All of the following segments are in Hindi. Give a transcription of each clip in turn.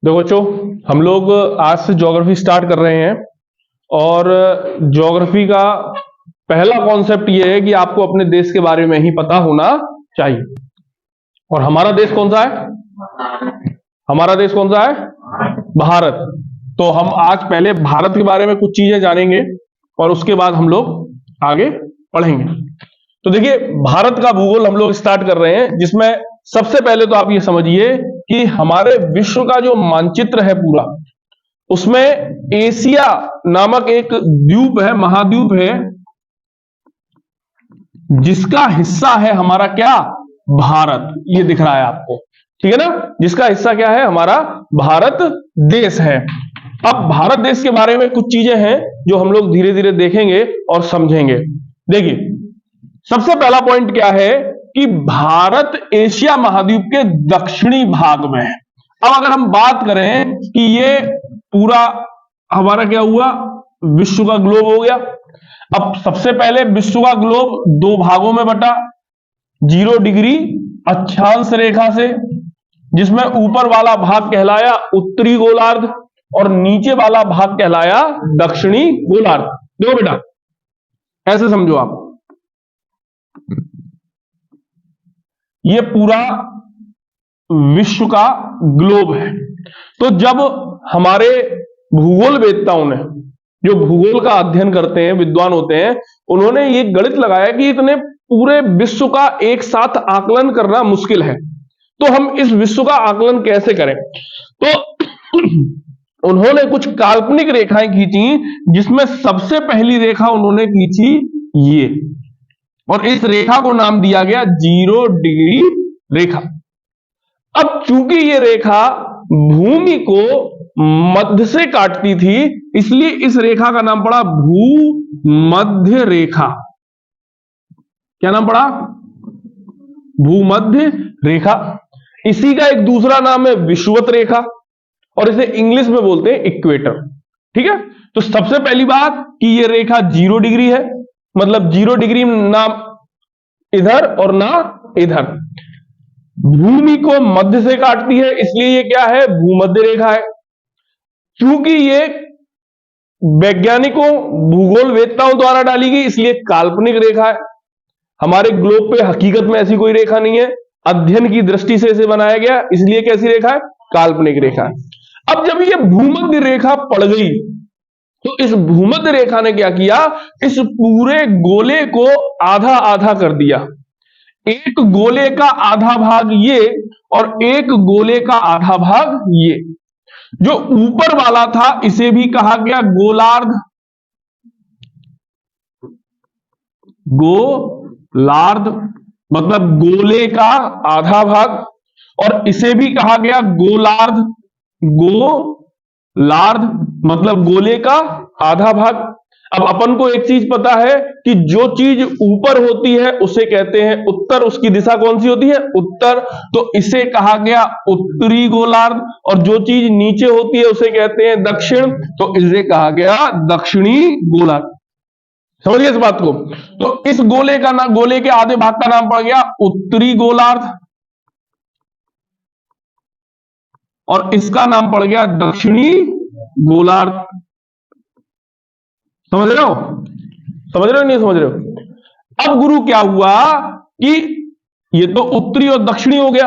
देखो बच्चों, हम लोग आज से ज्योग्राफी स्टार्ट कर रहे हैं और ज्योग्राफी का पहला कॉन्सेप्ट ये है कि आपको अपने देश के बारे में ही पता होना चाहिए। और हमारा देश कौन सा है? हमारा देश कौन सा है? भारत। तो हम आज पहले भारत के बारे में कुछ चीजें जानेंगे और उसके बाद हम लोग आगे पढ़ेंगे। तो देखिए, भारत का भूगोल हम लोग स्टार्ट कर रहे हैं, जिसमें सबसे पहले तो आप ये समझिए कि हमारे विश्व का जो मानचित्र है पूरा, उसमें एशिया नामक एक द्वीप है, महाद्वीप है, जिसका हिस्सा है हमारा क्या? भारत। ये दिख रहा है आपको, ठीक है ना? जिसका हिस्सा क्या है? हमारा भारत देश है। अब भारत देश के बारे में कुछ चीजें हैं जो हम लोग धीरे धीरे देखेंगे और समझेंगे। देखिए, सबसे पहला पॉइंट क्या है कि भारत एशिया महाद्वीप के दक्षिणी भाग में है। अब अगर हम बात करें कि ये पूरा हमारा क्या हुआ, विश्व का ग्लोब हो गया। अब सबसे पहले विश्व का ग्लोब दो भागों में बटा, 0 डिग्री अक्षांश रेखा से, जिसमें ऊपर वाला भाग कहलाया उत्तरी गोलार्ध और नीचे वाला भाग कहलाया दक्षिणी गोलार्ध। देखो बेटा, ऐसे समझो आप, ये पूरा विश्व का ग्लोब है। तो जब हमारे भूगोल वेत्ताओं ने, जो भूगोल का अध्ययन करते हैं, विद्वान होते हैं, उन्होंने ये गणित लगाया कि इतने पूरे विश्व का एक साथ आकलन करना मुश्किल है, तो हम इस विश्व का आकलन कैसे करें? तो उन्होंने कुछ काल्पनिक रेखाएं खींची, जिसमें सबसे पहली रेखा उन्होंने खींची ये, और इस रेखा को नाम दिया गया 0 डिग्री रेखा। अब चूंकि ये रेखा भूमि को मध्य से काटती थी, इसलिए इस रेखा का नाम पड़ा भूमध्य रेखा। क्या नाम पड़ा? भूमध्य रेखा। इसी का एक दूसरा नाम है विषुवत रेखा, और इसे इंग्लिश में बोलते हैं इक्वेटर। ठीक है? तो सबसे पहली बात कि ये रेखा 0 डिग्री है, मतलब 0 डिग्री ना इधर और ना इधर, भूमि को मध्य से काटती है, इसलिए ये क्या है? भूमध्य रेखा है। क्योंकि ये वैज्ञानिकों, भूगोल वेत्ताओं द्वारा डाली गई, इसलिए काल्पनिक रेखा है। हमारे ग्लोब पे हकीकत में ऐसी कोई रेखा नहीं है, अध्ययन की दृष्टि से इसे बनाया गया, इसलिए कैसी रेखा है? काल्पनिक रेखा है। अब जब ये भूमध्य रेखा पड़ गई, तो इस भूमध्य रेखा ने क्या किया? इस पूरे गोले को आधा आधा कर दिया। एक गोले का आधा भाग ये और एक गोले का आधा भाग ये। जो ऊपर वाला था इसे भी कहा गया गोलार्ध, गोलार्ध मतलब गोले का आधा भाग, और इसे भी कहा गया गोलार्ध, गोलार्ध मतलब गोले का आधा भाग। अब अपन को एक चीज पता है कि जो चीज ऊपर होती है उसे कहते हैं उत्तर, उसकी दिशा कौन सी होती है? उत्तर। तो इसे कहा गया उत्तरी गोलार्ध, और जो चीज नीचे होती है उसे कहते हैं दक्षिण, तो इसे कहा गया दक्षिणी गोलार्ध। समझिए इस बात को। तो इस गोले का नाम, गोले के आधे भाग का नाम पड़ गया उत्तरी गोलार्ध, और इसका नाम पड़ गया दक्षिणी गोलार्ध। समझ रहे हो? समझ रहे हो नहीं समझ रहे हो? अब गुरु क्या हुआ कि ये तो उत्तरी और दक्षिणी हो गया।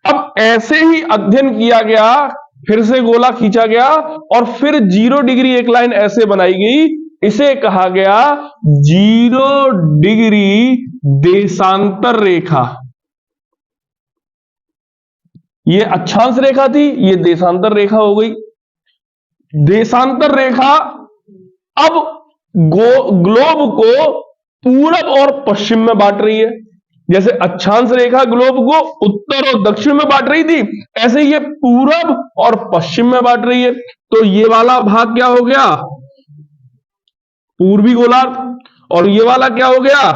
अब ऐसे ही अध्ययन किया गया, फिर से गोला खींचा गया और फिर 0 डिग्री एक लाइन ऐसे बनाई गई, इसे कहा गया 0 डिग्री देशांतर रेखा। ये अक्षांश रेखा थी, ये देशांतर रेखा हो गई। देशांतर रेखा अब ग्लोब को पूरब और पश्चिम में बांट रही है। जैसे अक्षांश रेखा ग्लोब को उत्तर और दक्षिण में बांट रही थी, ऐसे ये पूरब और पश्चिम में बांट रही है। तो ये वाला भाग क्या हो गया? पूर्वी गोलार्ध, और ये वाला क्या हो गया?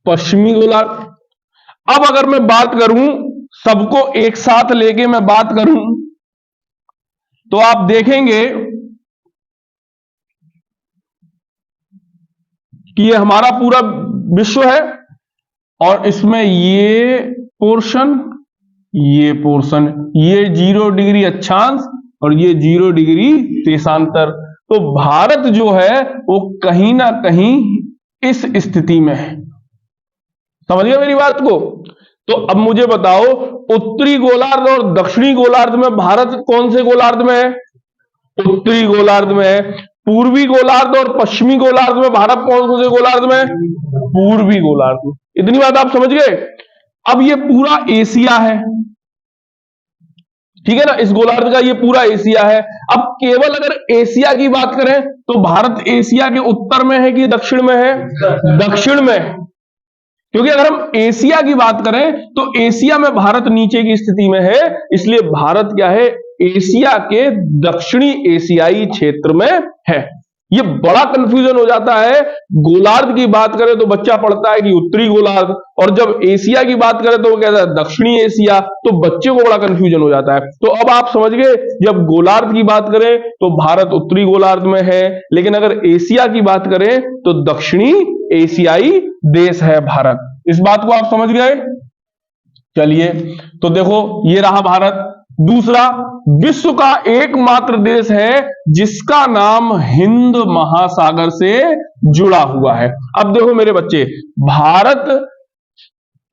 पश्चिमी गोलार्ध। अब अगर मैं बात करूं, सबको एक साथ लेके मैं बात करूं, तो आप देखेंगे कि ये हमारा पूरा विश्व है, और इसमें ये पोर्शन ये पोर्शन, ये 0 डिग्री अक्षांश और ये 0 डिग्री देशांतर। तो भारत जो है वो कहीं ना कहीं इस स्थिति में है। समझ गए मेरी बात को? तो अब मुझे बताओ, उत्तरी गोलार्ध और दक्षिणी गोलार्ध में भारत कौन से गोलार्ध में है? उत्तरी गोलार्ध में है। पूर्वी गोलार्ध और पश्चिमी गोलार्ध में भारत कौन से गोलार्ध में है? पूर्वी गोलार्ध में। इतनी बात आप समझ गए? अब ये पूरा एशिया है, ठीक है ना, इस गोलार्ध का ये पूरा एशिया है। अब केवल अगर एशिया की बात करें तो भारत एशिया के उत्तर में है कि दक्षिण में है? दक्षिण में है। क्योंकि अगर हम एशिया की बात करें तो एशिया में भारत नीचे की स्थिति में है, इसलिए भारत क्या है? एशिया के दक्षिणी एशियाई क्षेत्र में है। ये बड़ा कंफ्यूजन हो जाता है। गोलार्ध की बात करें तो बच्चा पढ़ता है कि उत्तरी गोलार्ध, और जब एशिया की बात करें तो वो कहता है दक्षिणी एशिया, तो बच्चे को बड़ा कंफ्यूजन हो जाता है। तो अब आप समझ गए, जब गोलार्ध की बात करें तो भारत उत्तरी गोलार्ध में है, लेकिन अगर एशिया की बात करें तो दक्षिणी एशियाई देश है भारत। इस बात को आप समझ गए? चलिए, तो देखो ये रहा भारत। दूसरा, विश्व का एकमात्र देश है जिसका नाम हिंद महासागर से जुड़ा हुआ है। अब देखो मेरे बच्चे, भारत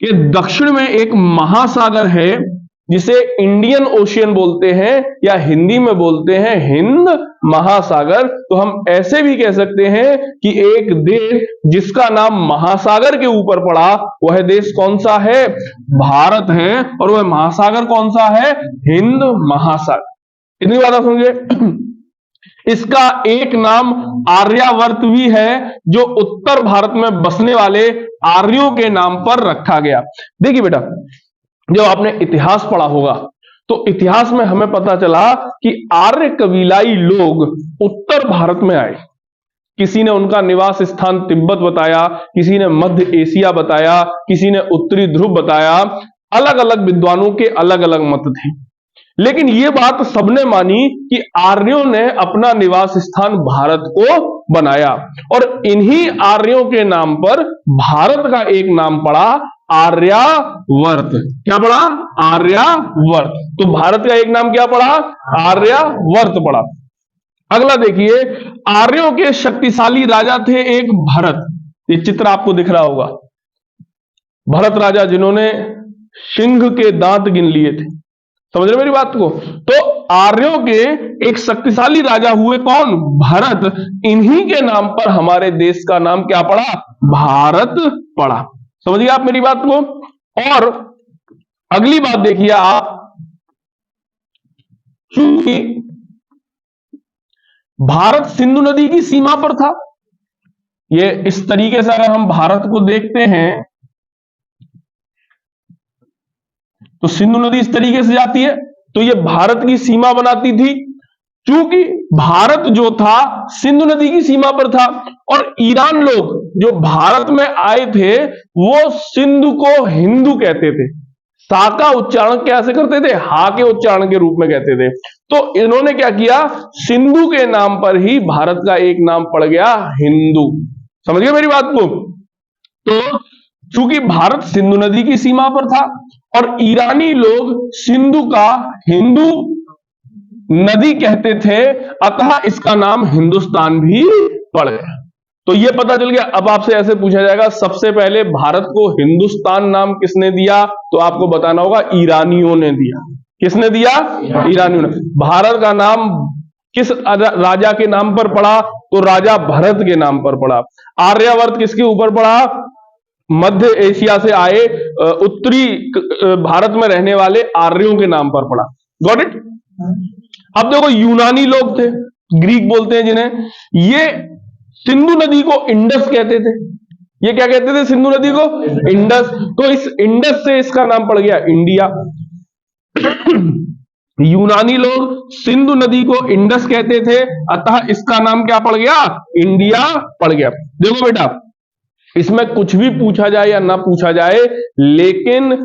के दक्षिण में एक महासागर है जिसे इंडियन ओशियन बोलते हैं, या हिंदी में बोलते हैं हिंद महासागर। तो हम ऐसे भी कह सकते हैं कि एक देश जिसका नाम महासागर के ऊपर पड़ा, वह देश कौन सा है? भारत है। और वह महासागर कौन सा है? हिंद महासागर। इतनी बात आप समझिए। इसका एक नाम आर्यावर्त भी है, जो उत्तर भारत में बसने वाले आर्यों के नाम पर रखा गया। देखिए बेटा, जब आपने इतिहास पढ़ा होगा तो इतिहास में हमें पता चला कि आर्य कबीलाई लोग उत्तर भारत में आए। किसी ने उनका निवास स्थान तिब्बत बताया, किसी ने मध्य एशिया बताया, किसी ने उत्तरी ध्रुव बताया। अलग अलग विद्वानों के अलग अलग मत थे, लेकिन यह बात सबने मानी कि आर्यों ने अपना निवास स्थान भारत को बनाया, और इन्हीं आर्यों के नाम पर भारत का एक नाम पड़ा आर्यावर्त। क्या पड़ा? आर्यावर्त। तो भारत का एक नाम क्या पड़ा? आर्यावर्त पड़ा। अगला देखिए, आर्यों के शक्तिशाली राजा थे एक भरत। ये चित्र आपको दिख रहा होगा, भरत राजा जिन्होंने सिंह के दांत गिन लिए थे। समझ रहे मेरी बात को? तो आर्यों के एक शक्तिशाली राजा हुए कौन? भरत। इन्हीं के नाम पर हमारे देश का नाम क्या पड़ा? भारत पड़ा। समझिए आप मेरी बात को? और अगली बात देखिए आप, चूंकि भारत सिंधु नदी की सीमा पर था, ये इस तरीके से अगर हम भारत को देखते हैं तो सिंधु नदी इस तरीके से जाती है, तो ये भारत की सीमा बनाती थी। क्योंकि भारत जो था सिंधु नदी की सीमा पर था, और ईरान लोग जो भारत में आए थे वो सिंधु को हिंदू कहते थे। सा का उच्चारण कैसे करते थे? हा के उच्चारण के रूप में कहते थे। तो इन्होंने क्या किया? सिंधु के नाम पर ही भारत का एक नाम पड़ गया हिंदू। समझ गए मेरी बात को? तो चूंकि भारत सिंधु नदी की सीमा पर था और ईरानी लोग सिंधु का हिंदू नदी कहते थे, अतः इसका नाम हिंदुस्तान भी पड़ गया। तो यह पता चल गया। अब आपसे ऐसे पूछा जाएगा, सबसे पहले भारत को हिंदुस्तान नाम किसने दिया? तो आपको बताना होगा ईरानियों ने दिया। किसने दिया? ईरानियों ने। भारत का नाम किस राजा के नाम पर पड़ा? तो राजा भरत के नाम पर पड़ा। आर्यावर्त किसके ऊपर पड़ा? मध्य एशिया से आए उत्तरी भारत में रहने वाले आर्यों के नाम पर पड़ा। Got it? अब देखो, यूनानी लोग थे, ग्रीक बोलते हैं जिन्हें, ये सिंधु नदी को इंडस कहते थे। ये क्या कहते थे? सिंधु नदी को इंडस। तो इस इंडस से इसका नाम पड़ गया इंडिया। यूनानी लोग सिंधु नदी को इंडस कहते थे, अतः इसका नाम क्या पड़ गया? इंडिया पड़ गया। देखो बेटा, इसमें कुछ भी पूछा जाए या ना पूछा जाए, लेकिन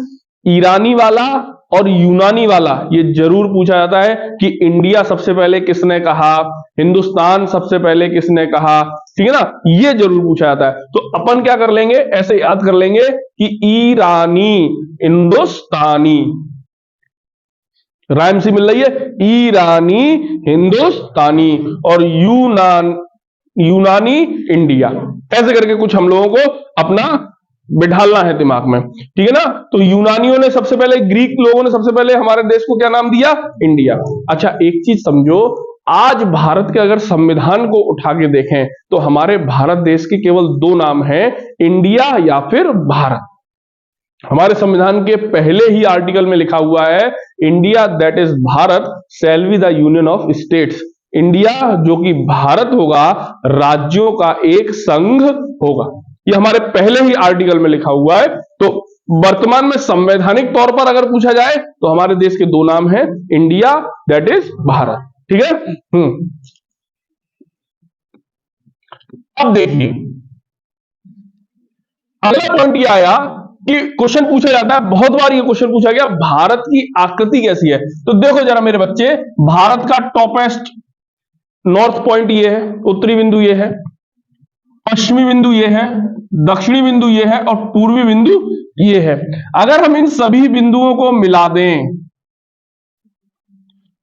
ईरानी वाला और यूनानी वाला ये जरूर पूछा जाता है कि इंडिया सबसे पहले किसने कहा, हिंदुस्तान सबसे पहले किसने कहा, ठीक है ना, ये जरूर पूछा जाता है। तो अपन क्या कर लेंगे, ऐसे याद कर लेंगे कि ईरानी, हिंदुस्तानी, राइम सी मिल रही है, ईरानी हिंदुस्तानी और यूनानी इंडिया, ऐसे करके कुछ हम लोगों को अपना बिठालना है दिमाग में, ठीक है ना। तो यूनानियों ने सबसे पहले, ग्रीक लोगों ने सबसे पहले हमारे देश को क्या नाम दिया? इंडिया। अच्छा, एक चीज समझो, आज भारत के अगर संविधान को उठा के देखें तो हमारे भारत देश के केवल दो नाम हैं, इंडिया या फिर भारत। हमारे संविधान के पहले ही आर्टिकल में लिखा हुआ है, India that is Bharat shall be the union of states. India जो कि भारत होगा, राज्यों का एक संघ होगा। ये हमारे पहले ही आर्टिकल में लिखा हुआ है। तो वर्तमान में संवैधानिक तौर पर अगर पूछा जाए तो हमारे देश के दो नाम हैं, इंडिया दैट इज भारत, ठीक है। अब देखिए अगला पॉइंट ये आया कि क्वेश्चन पूछा जाता है, बहुत बार ये क्वेश्चन पूछा गया, भारत की आकृति कैसी है? तो देखो जरा मेरे बच्चे, भारत का टॉपेस्ट नॉर्थ पॉइंट ये है, उत्तरी बिंदु ये है, पश्चिमी बिंदु ये है, दक्षिणी बिंदु ये है और पूर्वी बिंदु ये है। अगर हम इन सभी बिंदुओं को मिला दें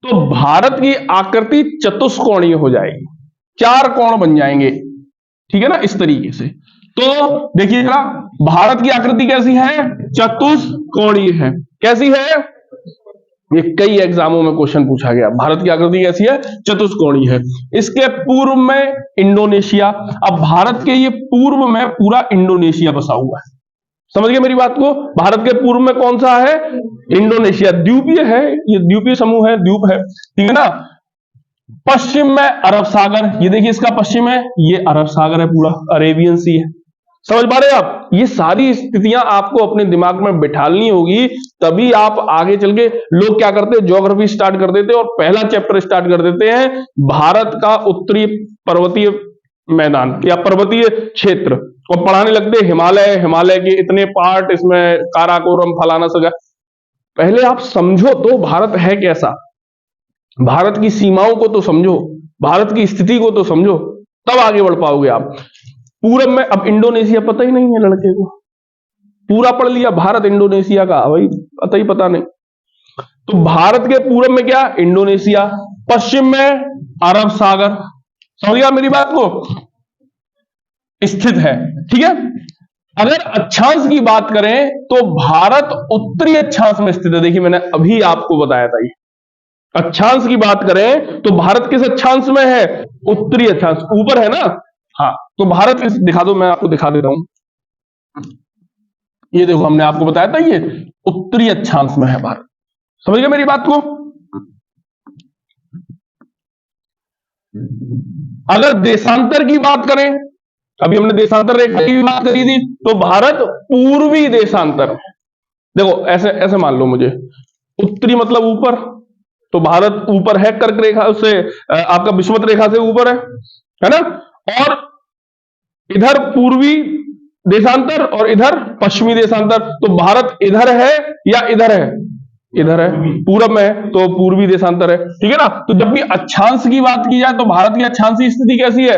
तो भारत की आकृति चतुष्कोणीय हो जाएगी, चार कोण बन जाएंगे, ठीक है ना, इस तरीके से। तो देखिए जरा, भारत की आकृति कैसी है? चतुष्कोणीय है। कैसी है? ये कई एग्जामों में क्वेश्चन पूछा गया, भारत की आकृति कैसी है? चतुष्कोणीय है। इसके पूर्व में इंडोनेशिया। अब भारत के ये पूर्व में पूरा इंडोनेशिया बसा हुआ है, समझ गए मेरी बात को? भारत के पूर्व में कौन सा है? इंडोनेशिया, द्वीपीय है, ये द्वीपीय समूह है, द्वीप है, ठीक है ना। पश्चिम में अरब सागर, ये देखिए इसका पश्चिम है, ये अरब सागर है, पूरा अरेबियन सी है। समझ पा रहे हैं आप? ये सारी स्थितियां आपको अपने दिमाग में बिठालनी होगी, तभी आप आगे चल के, लोग क्या करते हैं, ज्योग्राफी स्टार्ट कर देते हैं और पहला चैप्टर स्टार्ट कर देते हैं भारत का उत्तरी पर्वतीय मैदान या पर्वतीय क्षेत्र, और पढ़ाने लगते हिमालय, हिमालय के इतने पार्ट, इसमें काराकोरम फलाना सगा। पहले आप समझो तो भारत है कैसा, भारत की सीमाओं को तो समझो, भारत की स्थिति को तो समझो, तब आगे बढ़ पाओगे आप। पूरब में, अब इंडोनेशिया पता ही नहीं है लड़के को, पूरा पढ़ लिया भारत इंडोनेशिया का, भाई पता ही पता नहीं। तो भारत के पूरब में क्या? इंडोनेशिया, पश्चिम में अरब सागर, समझ गया मेरी बात को, स्थित है, ठीक है। अगर अक्षांश की बात करें तो भारत उत्तरी अक्षांश में स्थित है, देखिए मैंने अभी आपको बताया था ये। अक्षांश की बात करें तो भारत किस अक्षांश में है? उत्तरी अक्षांश, ऊपर है ना। हाँ, तो भारत किस, दिखा दो, मैं आपको दिखा देता हूं। ये देखो, हमने आपको बताया था ये उत्तरी अक्षांश में है भारत, समझ गए मेरी बात को? अगर देशांतर की बात करें, अभी हमने देशांतर रेखा की बात करी थी, तो भारत पूर्वी देशांतर, देखो ऐसे ऐसे मान लो मुझे, उत्तरी मतलब ऊपर, तो भारत ऊपर है, कर्क रेखा उससे, आपका विषुवत रेखा से ऊपर है ना, और इधर पूर्वी देशांतर और इधर पश्चिमी देशांतर, तो भारत इधर है या इधर है? इधर है, पूरब में है तो पूर्वी देशांतर है, ठीक है ना। तो जब भी अक्षांश की बात की जाए तो भारत की अक्षांशीय स्थिति कैसी है?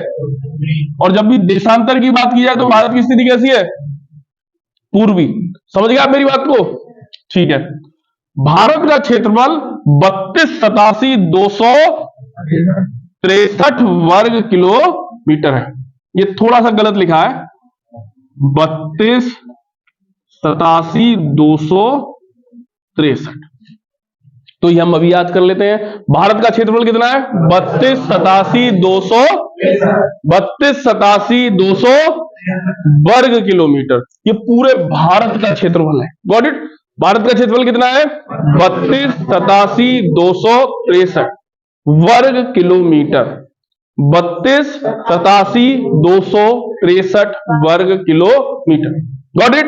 और जब भी देशांतर की बात की जाए तो भारत की स्थिति कैसी है? पूर्वी। समझ गए आप मेरी बात को? ठीक है। भारत का क्षेत्रफल 32,87,263 वर्ग किलोमीटर है। ये थोड़ा सा गलत लिखा है, 32,87,263, तो ये हम अभी याद कर लेते हैं। भारत का क्षेत्रफल कितना है? 32,87,200 वर्ग किलोमीटर, ये पूरे भारत का क्षेत्रफल है। Got it? भारत का क्षेत्रफल कितना है? 32,87,263 वर्ग किलोमीटर, 32,87,263 वर्ग किलोमीटर। Got it?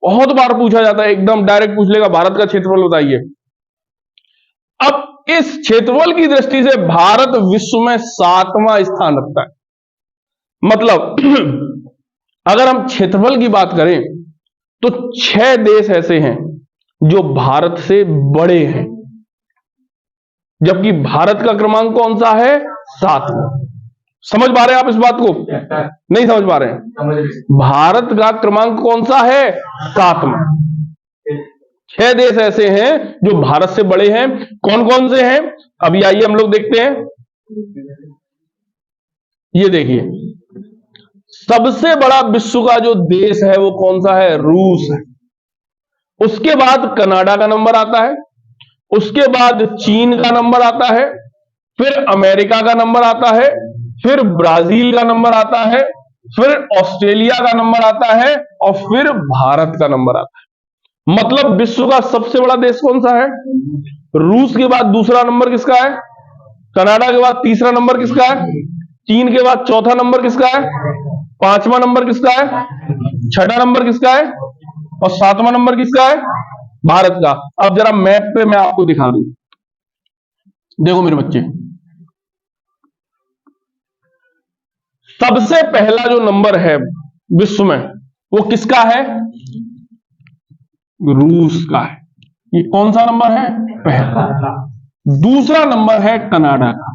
बहुत बार पूछा जाता है, एकदम डायरेक्ट पूछ लेगा भारत का क्षेत्रफल बताइए। अब इस क्षेत्रफल की दृष्टि से भारत विश्व में 7वां स्थान रखता है। मतलब अगर हम क्षेत्रफल की बात करें तो 6 देश ऐसे हैं जो भारत से बड़े हैं, जबकि भारत का क्रमांक कौन सा है? 7वां। समझ पा रहे हैं आप इस बात को? नहीं समझ पा रहे हैं? भारत का क्रमांक कौन सा है? 7वां। 6 देश ऐसे हैं जो भारत से बड़े हैं। कौन कौन से हैं, अभी आइए हम लोग देखते हैं। ये देखिए, सबसे बड़ा विश्व का जो देश है वो कौन सा है, रूस है। उसके बाद कनाडा का नंबर आता है, उसके बाद चीन का नंबर आता है, फिर अमेरिका का नंबर आता है, फिर ब्राजील का नंबर आता है, फिर ऑस्ट्रेलिया का नंबर आता है और फिर भारत का नंबर आता है। मतलब विश्व का सबसे बड़ा देश कौन सा है, रूस के बाद दूसरा नंबर किसका है, कनाडा के बाद तीसरा नंबर किसका है, चीन के बाद चौथा नंबर किसका है, पांचवा नंबर किसका है, छठा नंबर किसका है और सातवां नंबर किसका है, भारत का। अब जरा मैप पे मैं आपको दिखा दूं, देखो मेरे बच्चे, सबसे पहला जो नंबर है विश्व में वो किसका है, रूस का है। ये कौन सा नंबर है, पहला। दूसरा नंबर है कनाडा का,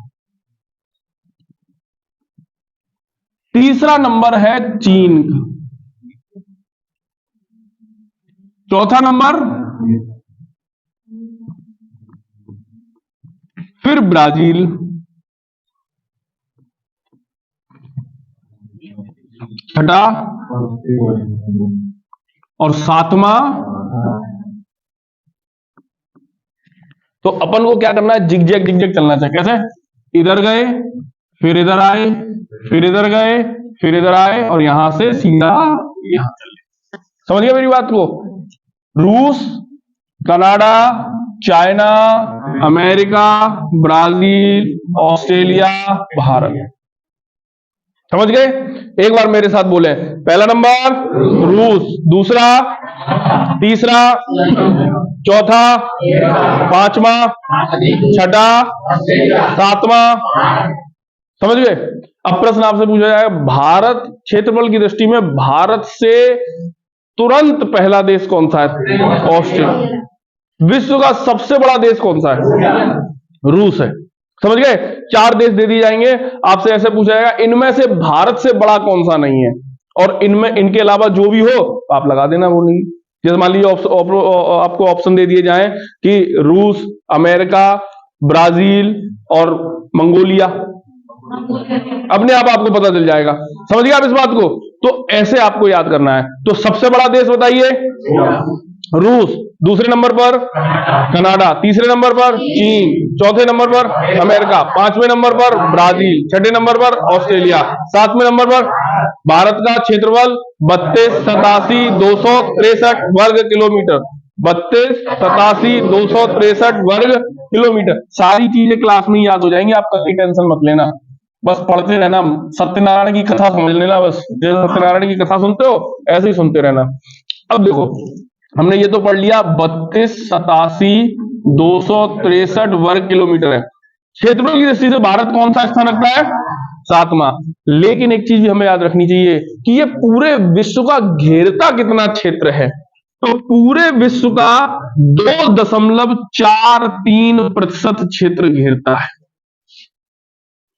तीसरा नंबर है चीन का, चौथा नंबर फिर ब्राजील, छठा और सातवां। तो अपन को क्या करना है, जिगजैग जिगजैग चलना चाहिए। कैसे, इधर गए फिर इधर आए, फिर इधर गए फिर इधर आए और यहां से सीधा यहां चले। समझ गए मेरी बात को। रूस, Canada, China, America, Brazil, Australia, Bharat. समझ गए, एक बार मेरे साथ बोले, पहला नंबर रूस, दूसरा, तीसरा, चौथा, पांचवा, छठा, सातवां। समझ गए। अब प्रश्न आपसे पूछा जाएगा, भारत क्षेत्रफल की दृष्टि में भारत से तुरंत पहला देश कौन सा है, ऑस्ट्रेलिया। विश्व का सबसे बड़ा देश कौन सा है, रूस है। समझ गए, 4 देश दे दिए जाएंगे। आपसे ऐसे पूछा जाएगा, इनमें से भारत से बड़ा कौन सा नहीं है, और इनमें इनके अलावा जो भी हो आप लगा देना, वो नहीं। जैसे मान लीजिए आपको ऑप्शन दे दिए जाए कि रूस, अमेरिका, ब्राजील और मंगोलिया, अपने आप आपको पता चल जाएगा। समझ गए आप इस बात को। तो ऐसे आपको याद करना है। तो सबसे बड़ा देश बताइए, रूस, दूसरे नंबर पर कनाडा, तीसरे नंबर पर चीन, चौथे नंबर पर अमेरिका, पांचवें नंबर पर ब्राजील, छठे नंबर पर ऑस्ट्रेलिया, सातवें नंबर पर भारत का क्षेत्रफल 32,87,263 वर्ग किलोमीटर। 32,87,263 वर्ग किलोमीटर। सारी चीजें क्लास में याद हो जाएंगी, आप कभी टेंशन मत लेना, बस पढ़ते रहना। सत्यनारायण की कथा समझ लेना, बस जैसे सत्यनारायण की कथा सुनते हो ऐसे ही सुनते रहना। अब देखो, हमने ये तो पढ़ लिया 32,87,263 वर्ग किलोमीटर है। क्षेत्रफल की दृष्टि से भारत कौन सा स्थान रखता है, 7वां। लेकिन एक चीज भी हमें याद रखनी चाहिए कि ये पूरे विश्व का घेरता कितना क्षेत्र है। तो पूरे विश्व का 2.43% क्षेत्र घेरता है।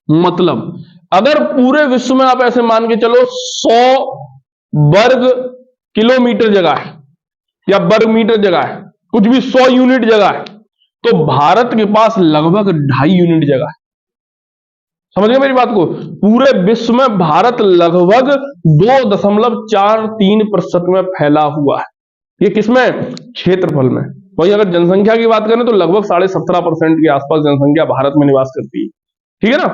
मतलब अगर पूरे विश्व में आप ऐसे मान के चलो 100 वर्ग किलोमीटर जगह है या वर्ग मीटर जगह है, कुछ भी 100 यूनिट जगह है, तो भारत के पास लगभग 2.5 यूनिट जगह है। समझ गए मेरी बात को। पूरे विश्व में भारत लगभग 2.43% में फैला हुआ है। ये किसमें, क्षेत्रफल में। वही अगर जनसंख्या की बात करें तो लगभग 17.5% के आसपास जनसंख्या भारत में निवास करती है। ठीक है ना।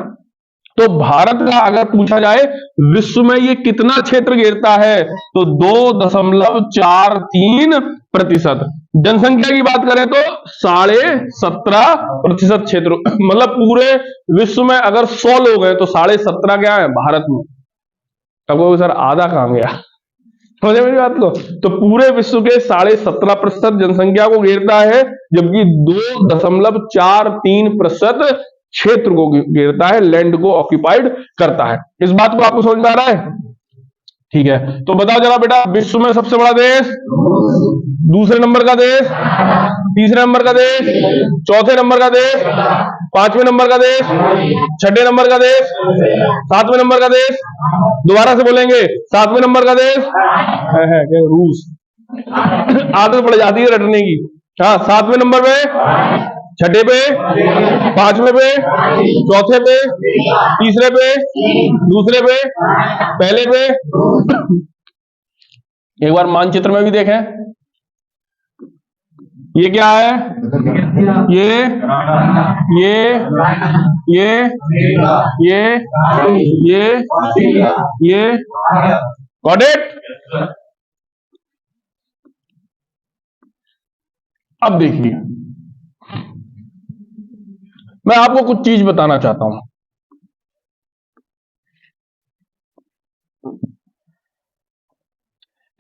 तो भारत का अगर पूछा जाए विश्व में ये कितना क्षेत्र घेरता है, तो 2.43%। जनसंख्या की बात करें तो 17.5% क्षेत्र, मतलब पूरे विश्व में अगर 100 लोग हैं तो 17.5 क्या है भारत में। अब वो सर आधा कहां गया, समझे मेरी बात को। तो पूरे विश्व के 17.5% जनसंख्या को घेरता है, जबकि 2.43% क्षेत्र को घेरता है, लैंड को ऑक्यूपाइड करता है। इस बात को आपको समझ में आ रहा है। ठीक है, तो बताओ जरा बेटा, विश्व में सबसे बड़ा देश, दूसरे नंबर का देश, तीसरे नंबर का देश, चौथे नंबर का देश, पांचवें नंबर का देश, छठे नंबर का देश, सातवें नंबर का देश। दोबारा से बोलेंगे, सातवें नंबर का देश है रूस। आदत पड़ जाती है रटने की। हाँ, 7वें नंबर पे, छठे पे, 5वें पे, चौथे पे, तीसरे पे, दूसरे पे, पहले पे। एक बार मानचित्र में भी देखें, ये क्या है? ये गॉट इट? अब देखिए, मैं आपको कुछ चीज बताना चाहता हूं।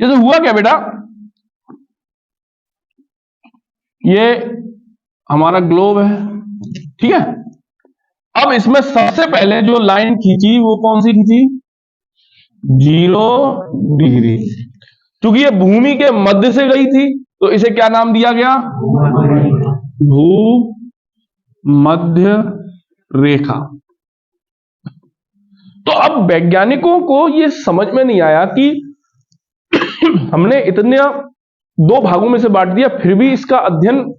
जैसे हुआ क्या बेटा, ये हमारा ग्लोब है, ठीक है। अब इसमें सबसे पहले जो लाइन खींची वो कौन सी खींची? 0 डिग्री। क्योंकि ये भूमि के मध्य से गई थी तो इसे क्या नाम दिया गया? भू मध्य रेखा। तो अब वैज्ञानिकों को ये समझ में नहीं आया कि हमने इतने 2 भागों में से बांट दिया, फिर भी इसका अध्ययन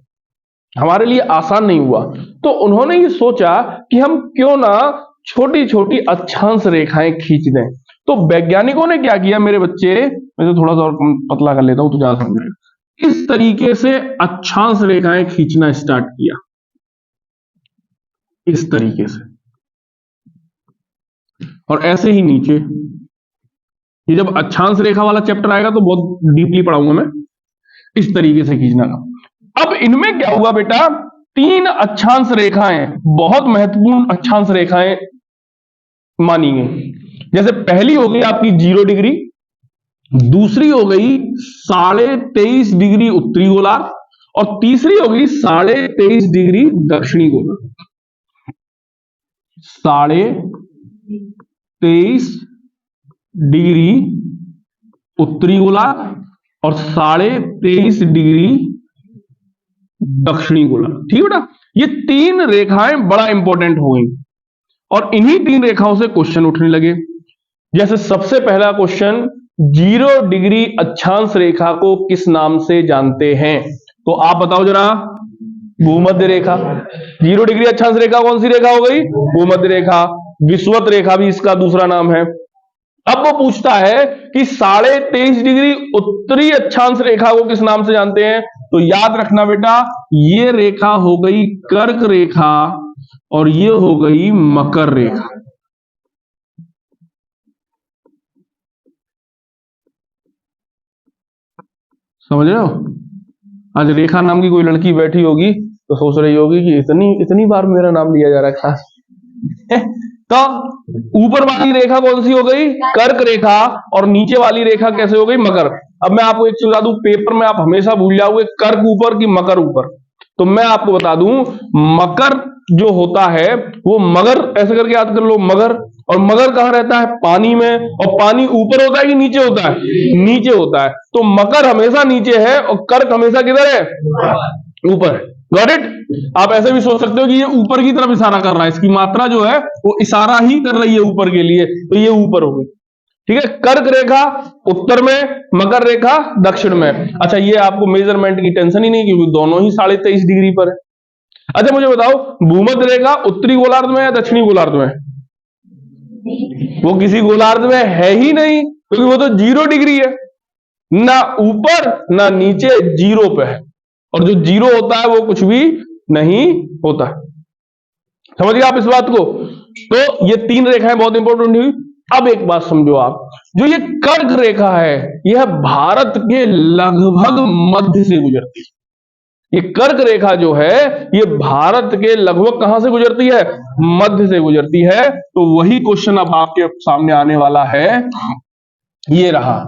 हमारे लिए आसान नहीं हुआ। तो उन्होंने ये सोचा कि हम क्यों ना छोटी छोटी अक्षांश रेखाएं खींच दें। तो वैज्ञानिकों ने क्या किया मेरे बच्चे, मैं तो थोड़ा सा और पतला कर लेता हूं तो ज्यादा समझ रहे। इस तरीके से अक्षांश रेखाएं खींचना स्टार्ट किया, इस तरीके से, और ऐसे ही नीचे। ये जब अक्षांश रेखा वाला चैप्टर आएगा तो बहुत डीपली पढ़ाऊंगा मैं, इस तरीके से खींचना का। अब इनमें क्या हुआ बेटा, 3 अक्षांश रेखाएं बहुत महत्वपूर्ण अक्षांश रेखाएं मानी गई। जैसे पहली हो गई आपकी 0 डिग्री, दूसरी हो गई 23.5 डिग्री उत्तरी गोलार्ध, और तीसरी हो गई 23.5 डिग्री दक्षिणी गोलार्ध। 23.5 डिग्री उत्तरी गोलार्ध और 23.5 डिग्री दक्षिणी गोलार्ध, ठीक है बेटा। ये 3 रेखाएं बड़ा इंपॉर्टेंट हो गई, और इन्हीं 3 रेखाओं से क्वेश्चन उठने लगे। जैसे सबसे पहला क्वेश्चन, 0 डिग्री अक्षांश रेखा को किस नाम से जानते हैं? तो आप बताओ जरा। भूमध्य रेखा। 0 डिग्री अक्षांश रेखा कौन सी रेखा हो गई? भूमध्य रेखा। विषुवत रेखा भी इसका दूसरा नाम है। अब वो पूछता है कि 23.5 डिग्री उत्तरी अक्षांश रेखा को किस नाम से जानते हैं? तो याद रखना बेटा, ये रेखा हो गई कर्क रेखा और ये हो गई मकर रेखा। समझ रहे हो? आज रेखा नाम की कोई लड़की बैठी होगी तो सोच रही होगी कि इतनी बार मेरा नाम लिया जा रहा है खास। तो ऊपर वाली रेखा कौन सी हो गई? कर्क रेखा, और नीचे वाली रेखा कैसे हो गई? मकर। अब मैं आपको एक चीज बता दूं, पेपर में आप हमेशा भूल जाओगे कर्क ऊपर कि मकर ऊपर। तो मैं आपको बता दूं, मकर जो होता है वो मगर, ऐसे करके याद कर लो, मगर। और मगर कहां रहता है? पानी में। और पानी ऊपर होता है कि नीचे होता है? नीचे होता है। तो मकर हमेशा नीचे है और कर्क हमेशा किधर है? ऊपर है। Got it? आप ऐसे भी सोच सकते हो कि ये ऊपर की तरफ इशारा कर रहा है, इसकी मात्रा जो है वो इशारा ही कर रही है ऊपर के लिए, तो ये ऊपर होगी, ठीक है। कर्क रेखा उत्तर में, मकर रेखा दक्षिण में। अच्छा, ये आपको मेजरमेंट की टेंशन ही नहीं क्योंकि दोनों ही 23.5 डिग्री पर है। अच्छा मुझे बताओ, भूमध्य रेखा उत्तरी गोलार्ध में या दक्षिणी गोलार्ध में? वो किसी गोलार्ध में है ही नहीं, क्योंकि वो तो 0 डिग्री है, ना ऊपर ना नीचे, 0 पे है। और जो 0 होता है वो कुछ भी नहीं होता है। समझिए आप इस बात को। तो ये 3 रेखाएं बहुत इंपॉर्टेंट हुई। अब एक बात समझो आप, जो ये कर्क रेखा है यह भारत के लगभग मध्य से गुजरती है। ये कर्क रेखा जो है ये भारत के लगभग कहां से गुजरती है? मध्य से गुजरती है। तो वही क्वेश्चन अब आपके सामने आने वाला है, ये रहा।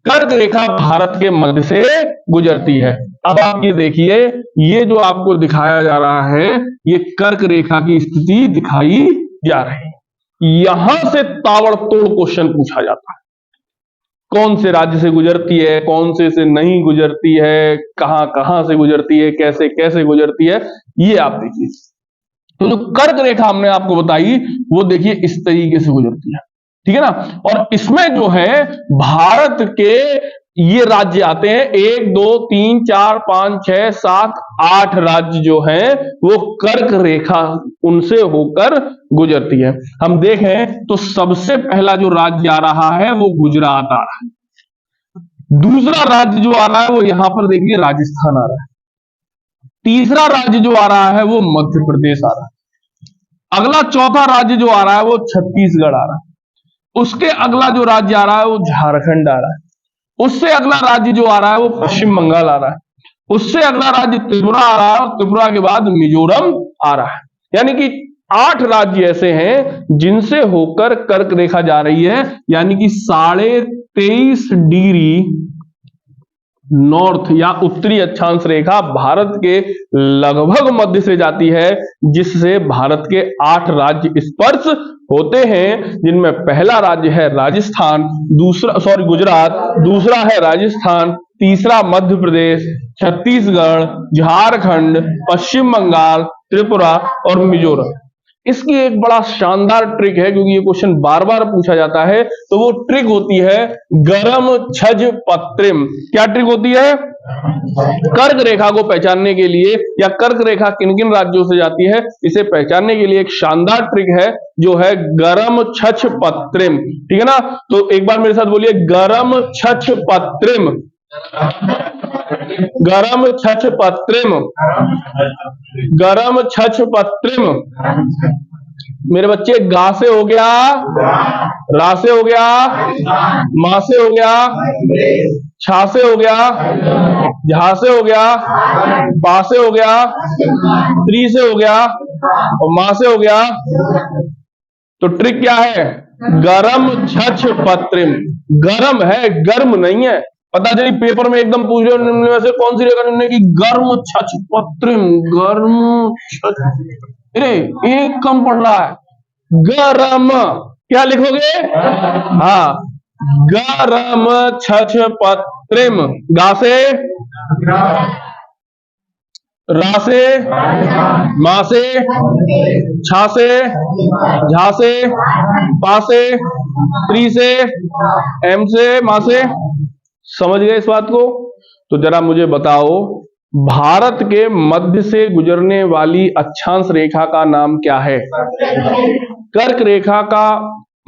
कर्क रेखा भारत के मध्य से गुजरती है। अब आप ये देखिए, ये जो आपको दिखाया जा रहा है ये कर्क रेखा की स्थिति दिखाई जा रही है। यहां से ताबड़तोड़ क्वेश्चन पूछा जाता है, कौन से राज्य से गुजरती है, कौन से नहीं गुजरती है, कहां कहां से गुजरती है, कैसे कैसे गुजरती है, ये आप देखिए। तो जो कर्क रेखा हमने आपको बताई वो देखिए इस तरीके से गुजरती है, ठीक है ना। और इसमें जो है भारत के ये राज्य आते हैं, 1 2 3 4 5 6 7 8 राज्य जो हैं वो कर्क रेखा उनसे होकर गुजरती है। हम देखें तो सबसे पहला जो राज्य आ रहा है वो गुजरात आ रहा है। दूसरा राज्य जो आ रहा है वो यहां पर देखिए राजस्थान आ रहा है। तीसरा राज्य जो आ रहा है वो मध्य प्रदेश आ रहा है। अगला चौथा राज्य जो आ रहा है वो छत्तीसगढ़ आ रहा है। उसके अगला जो राज्य आ रहा है वो झारखंड आ रहा है। उससे अगला राज्य जो आ रहा है वो पश्चिम बंगाल आ रहा है। उससे अगला राज्य त्रिपुरा आ रहा है और त्रिपुरा के बाद मिजोरम आ रहा है। यानी कि 8 राज्य ऐसे हैं जिनसे होकर कर्क रेखा जा रही है, यानी कि 23.5 डिग्री नॉर्थ या उत्तरी अक्षांश रेखा भारत के लगभग मध्य से जाती है, जिससे भारत के 8 राज्य स्पर्श होते हैं, जिनमें पहला राज्य है राजस्थान, गुजरात, दूसरा है राजस्थान, तीसरा मध्य प्रदेश, छत्तीसगढ़, झारखंड, पश्चिम बंगाल, त्रिपुरा और मिजोरम। इसकी एक बड़ा शानदार ट्रिक है, क्योंकि ये क्वेश्चन बार बार पूछा जाता है, तो वो ट्रिक होती है गरम छज पत्रिम। क्या ट्रिक होती है? कर्क रेखा को पहचानने के लिए, या कर्क रेखा किन किन राज्यों से जाती है, इसे पहचानने के लिए एक शानदार ट्रिक है जो है गरम छछ पत्रिम। ठीक है ना? तो एक बार मेरे साथ बोलिए, गरम छछ पत्रिम, गरम छछ पत्रिम, गरम छछ पत्रिम। मेरे बच्चे, गा से हो गया, रा से हो गया, मा से हो गया, छा से हो गया, झा से हो गया, पा से हो गया, त्री से हो गया और मां से हो गया। तो ट्रिक क्या है? गरम छछ पत्रिम। गरम है, गर्म नहीं है। पता चली पेपर में एकदम पूछ रहे हो वैसे कौन सी रेखा निम्न की गर्म छछ पत्रिम, गर्म छछ, अरे एक कम पड़ रहा है, गरम। क्या लिखोगे? हाँ, गरम छछ पत्रिम। गा से, रा से, मा से, छा से, झा से, पा से, त्री से, एम से, मा से। समझ गए इस बात को? तो जरा मुझे बताओ, भारत के मध्य से गुजरने वाली अक्षांश रेखा का नाम क्या है? कर्क रेखा का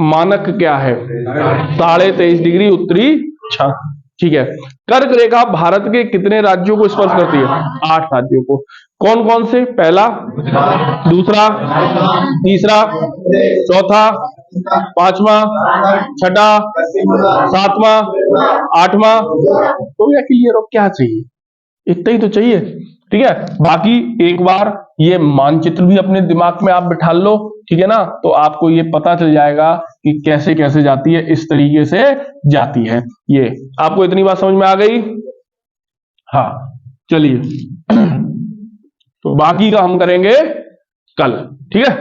मानक क्या है? 23.5 डिग्री उत्तरी अक्षांश। ठीक है। कर्क रेखा भारत के कितने राज्यों को स्पर्श करती है? 8 राज्यों को। कौन कौन से? पहला, दूसरा, तीसरा, चौथा, पांचवा, छठा, सातवां, आठवां। तो क्या क्लियर हो? क्या चाहिए? इतना ही तो चाहिए। ठीक है। बाकी एक बार ये मानचित्र भी अपने दिमाग में आप बिठा लो, ठीक है ना? तो आपको ये पता चल जाएगा कि कैसे कैसे जाती है, इस तरीके से जाती है। ये आपको इतनी बात समझ में आ गई? हाँ, चलिए। तो बाकी का हम करेंगे कल, ठीक है।